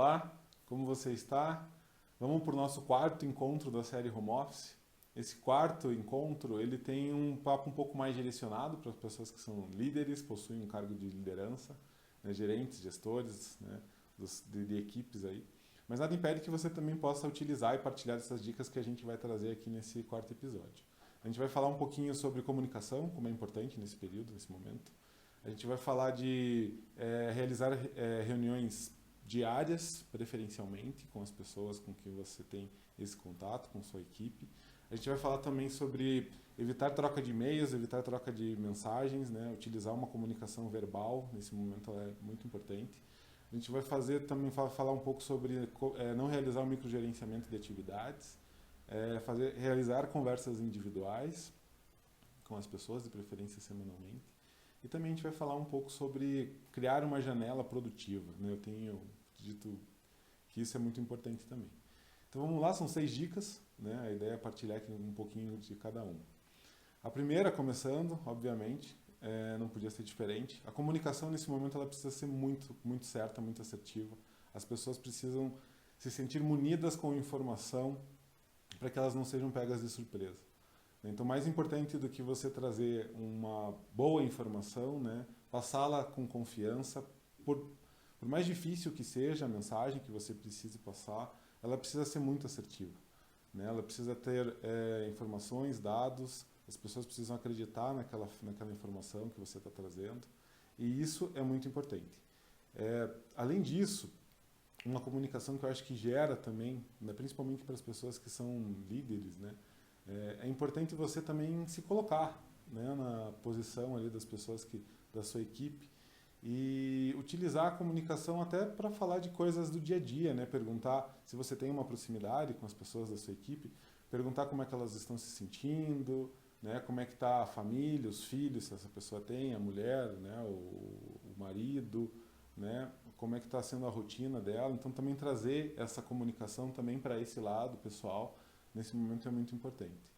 Olá, como você está? Vamos para o nosso quarto encontro da série Home Office. Esse quarto encontro, ele tem um papo um pouco mais direcionado para as pessoas que são líderes, possuem um cargo de liderança, né, gerentes, gestores, né, de equipes aí. Mas nada impede que você também possa utilizar e partilhar essas dicas que a gente vai trazer aqui nesse quarto episódio. A gente vai falar um pouquinho sobre comunicação, como é importante nesse período, nesse momento. A gente vai falar de realizar reuniões diárias, preferencialmente, com as pessoas com quem você tem esse contato, com sua equipe. A gente vai falar também sobre evitar troca de e-mails, evitar troca de mensagens, né? Utilizar uma comunicação verbal, nesse momento ela é muito importante. A gente vai falar um pouco sobre não realizar o microgerenciamento de atividades, realizar conversas individuais com as pessoas, de preferência semanalmente. E também a gente vai falar um pouco sobre criar uma janela produtiva, né? Eu tenho dito que isso é muito importante também. Então vamos lá, são 6 dicas, né? A ideia é partilhar aqui um pouquinho de cada um. A primeira, começando, obviamente, não podia ser diferente. A comunicação nesse momento ela precisa ser muito, muito certa, muito assertiva. As pessoas precisam se sentir munidas com informação para que elas não sejam pegas de surpresa. Então, mais importante do que você trazer uma boa informação, né, passá-la com confiança, por mais difícil que seja a mensagem que você precise passar, ela precisa ser muito assertiva, né? Ela precisa ter informações, dados, as pessoas precisam acreditar naquela informação que você está trazendo, e isso é muito importante. Além disso, uma comunicação que eu acho que gera também, né, principalmente para as pessoas que são líderes, né, é importante você também se colocar, né, na posição ali das pessoas da sua equipe e utilizar a comunicação até para falar de coisas do dia a dia, né, perguntar se você tem uma proximidade com as pessoas da sua equipe, perguntar como é que elas estão se sentindo, né, como é que está a família, os filhos, se essa pessoa tem, a mulher, né, o marido, né, como é que está sendo a rotina dela. Então também trazer essa comunicação também para esse lado pessoal nesse momento é muito importante.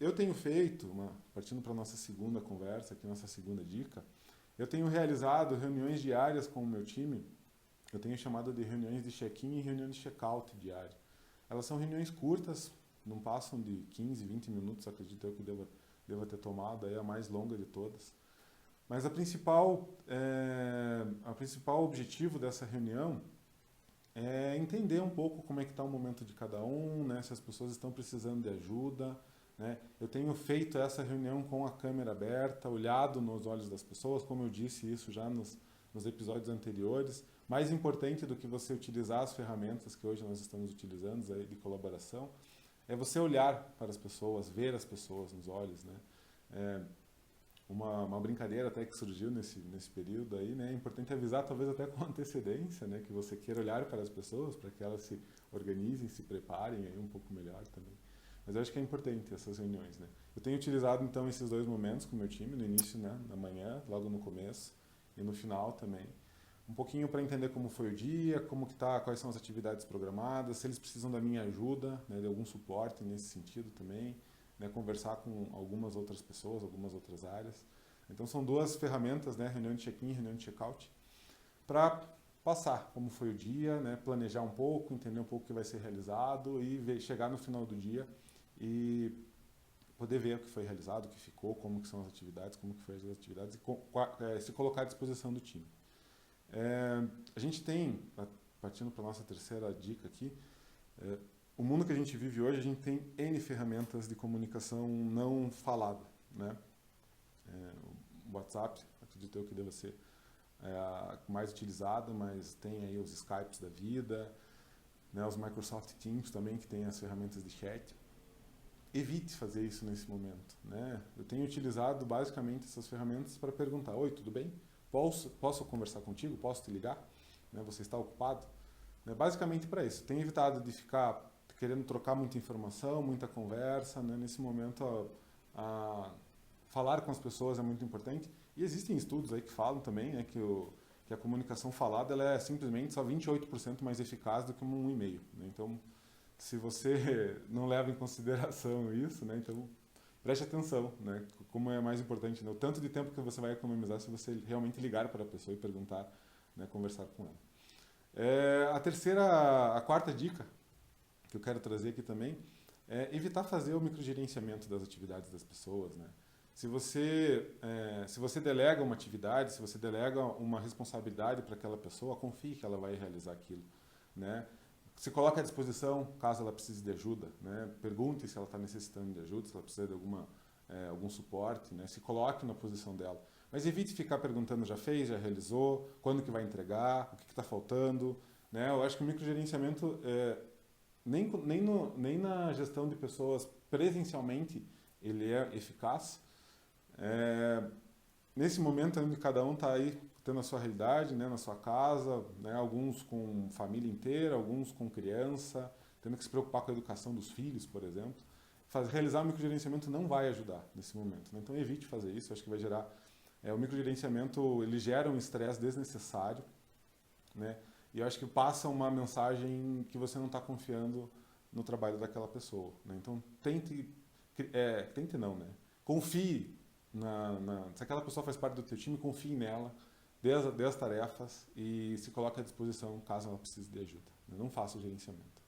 Eu tenho feito, partindo para a nossa segunda conversa, aqui nossa segunda dica, eu tenho realizado reuniões diárias com o meu time, eu tenho chamado de reuniões de check-in e reuniões de check-out diário. Elas são reuniões curtas, não passam de 15, 20 minutos, acredito eu que deva ter tomado, aí a mais longa de todas. Mas a principal objetivo dessa reunião é entender um pouco como é que está o momento de cada um, né, se as pessoas estão precisando de ajuda, né. Eu tenho feito essa reunião com a câmera aberta, olhado nos olhos das pessoas, como eu disse isso já nos episódios anteriores. Mais importante do que você utilizar as ferramentas que hoje nós estamos utilizando aí de colaboração, é você olhar para as pessoas, ver as pessoas nos olhos, né. Uma brincadeira até que surgiu nesse período aí, né? É importante avisar talvez até com antecedência, né? Que você queira olhar para as pessoas, para que elas se organizem, se preparem aí um pouco melhor também. Mas eu acho que é importante essas reuniões, né? Eu tenho utilizado então esses 2 momentos com o meu time, no início, né, da manhã, logo no começo, e no final também. Um pouquinho para entender como foi o dia, como que tá, quais são as atividades programadas, se eles precisam da minha ajuda, né, de algum suporte nesse sentido também. Né, conversar com algumas outras pessoas, algumas outras áreas. Então são 2 ferramentas, né, reunião de check-in e reunião de check-out, para passar como foi o dia, né, planejar um pouco, entender um pouco o que vai ser realizado e chegar no final do dia e poder ver o que foi realizado, o que ficou, como que são as atividades, como que foram as atividades e se colocar à disposição do time. A gente tem, partindo para a nossa terceira dica aqui, o mundo que a gente vive hoje, a gente tem N ferramentas de comunicação não falada, né? O WhatsApp, acredito eu que deva ser a mais utilizada, mas tem aí os Skypes da vida, né? Os Microsoft Teams também, que tem as ferramentas de chat. Evite fazer isso nesse momento, né? Eu tenho utilizado basicamente essas ferramentas para perguntar: oi, tudo bem? Posso conversar contigo? Posso te ligar? Né? Você está ocupado? Basicamente para isso. Tenho evitado de ficar querendo trocar muita informação, muita conversa, né? Nesse momento falar com as pessoas é muito importante. E existem estudos aí que falam também, né, que a comunicação falada ela é simplesmente só 28% mais eficaz do que um e-mail, né? Então, se você não leva em consideração isso, né, então preste atenção, né, como é mais importante, né, o tanto de tempo que você vai economizar se você realmente ligar para a pessoa e perguntar, né, conversar com ela. A quarta dica que eu quero trazer aqui também é evitar fazer o microgerenciamento das atividades das pessoas, né? Se você delega uma atividade, se você delega uma responsabilidade para aquela pessoa, confie que ela vai realizar aquilo, né? Se coloque à disposição caso ela precise de ajuda, né? Pergunte se ela está necessitando de ajuda, se ela precisa de algum suporte, né? Se coloque na posição dela. Mas evite ficar perguntando já fez, já realizou, quando que vai entregar, o que está faltando, né? Eu acho que o microgerenciamento, nem na gestão de pessoas presencialmente, ele é eficaz. Nesse momento onde cada um está aí tendo a sua realidade, né, na sua casa, né, alguns com família inteira, alguns com criança, tendo que se preocupar com a educação dos filhos, por exemplo. Realizar o microgerenciamento não vai ajudar nesse momento, né? Então evite fazer isso, acho que vai gerar... o microgerenciamento, ele gera um estresse desnecessário, né? E eu acho que passa uma mensagem que você não está confiando no trabalho daquela pessoa, né? Então tente não, né? Confie se aquela pessoa faz parte do teu time, confie nela, dê as tarefas e se coloque à disposição caso ela precise de ajuda, né? Não faça o gerenciamento.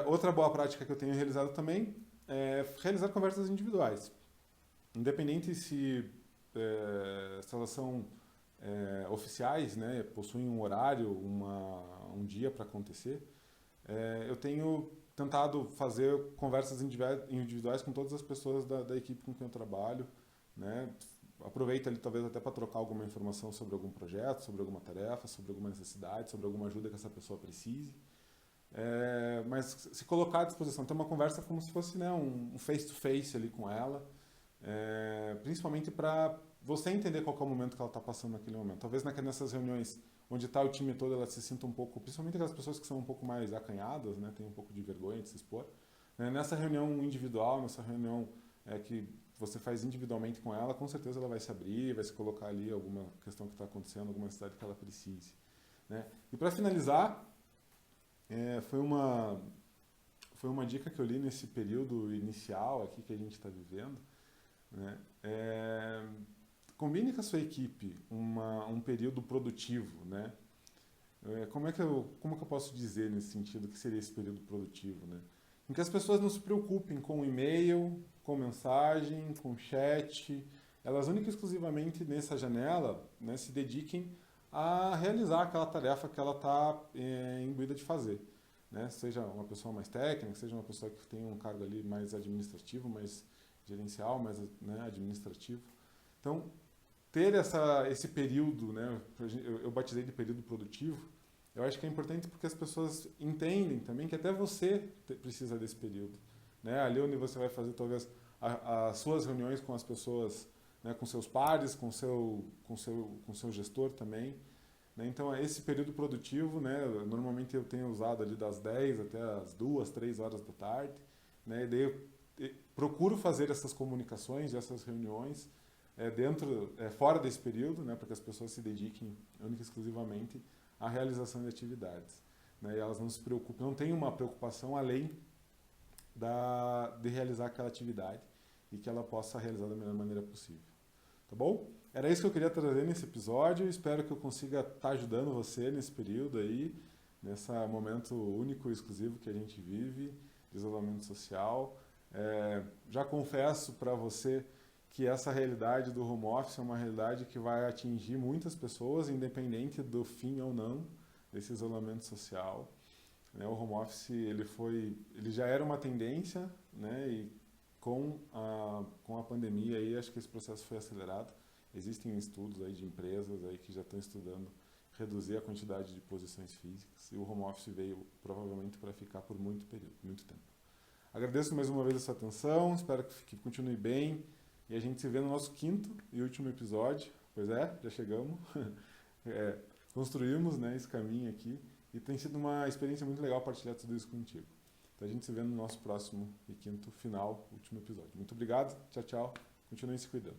Outra boa prática que eu tenho realizado também é realizar conversas individuais. Independente se elas são oficiais, né, possuem um horário, um dia para acontecer, eu tenho tentado fazer conversas individuais com todas as pessoas da equipe com quem eu trabalho, né? Aproveita ali talvez até para trocar alguma informação sobre algum projeto, sobre alguma tarefa, sobre alguma necessidade, sobre alguma ajuda que essa pessoa precise. Mas se colocar à disposição, ter uma conversa como se fosse, né, um face-to-face ali com ela, principalmente para você entender qual é o momento que ela está passando naquele momento. Talvez nessas reuniões onde está o time todo, ela se sinta um pouco, principalmente aquelas pessoas que são um pouco mais acanhadas, né, tem um pouco de vergonha de se expor. Nessa reunião individual, nessa reunião que você faz individualmente com ela, com certeza ela vai se abrir, vai se colocar ali alguma questão que está acontecendo, alguma necessidade que ela precise, né? E para finalizar, foi uma dica que eu li nesse período inicial aqui que a gente está vivendo, né? Combine com a sua equipe um período produtivo, né? Como que eu posso dizer nesse sentido que seria esse período produtivo, né? Em que as pessoas não se preocupem com e-mail, com mensagem, com chat, elas única e exclusivamente nessa janela, né, se dediquem a realizar aquela tarefa que ela está imbuída de fazer, né? Seja uma pessoa mais técnica, seja uma pessoa que tem um cargo ali mais administrativo, mais gerencial, mais, né, administrativo. Então, ter esse período, né, eu batizei de período produtivo, eu acho que é importante porque as pessoas entendem também que até você precisa desse período, né? Ali onde você vai fazer talvez as suas reuniões com as pessoas, né, com seus pares, com seu gestor também, né? Então esse período produtivo, né, normalmente eu tenho usado ali das 10 até as 2, 3 horas da tarde, né? E daí eu procuro fazer essas comunicações, essas reuniões fora desse período, né, para que as pessoas se dediquem única e exclusivamente à realização de atividades, né, e elas não se preocupem, não tem uma preocupação além de realizar aquela atividade e que ela possa realizar da melhor maneira possível. Tá bom? Era isso que eu queria trazer nesse episódio, espero que eu consiga estar ajudando você nesse período aí, nesse momento único e exclusivo que a gente vive, de isolamento social. Já confesso para você que essa realidade do home office é uma realidade que vai atingir muitas pessoas, independente do fim ou não desse isolamento social, né? O home office ele já era uma tendência, né? E com a pandemia aí, acho que esse processo foi acelerado. Existem estudos aí de empresas aí que já estão estudando reduzir a quantidade de posições físicas, e o home office veio provavelmente para ficar por muito tempo. Agradeço mais uma vez a sua atenção, espero que continue bem. E a gente se vê no nosso 5º e último episódio. Pois já chegamos. Construímos, né, esse caminho aqui. E tem sido uma experiência muito legal partilhar tudo isso contigo. Então a gente se vê no nosso próximo e 5º, último episódio. Muito obrigado. Tchau, tchau. Continuem se cuidando.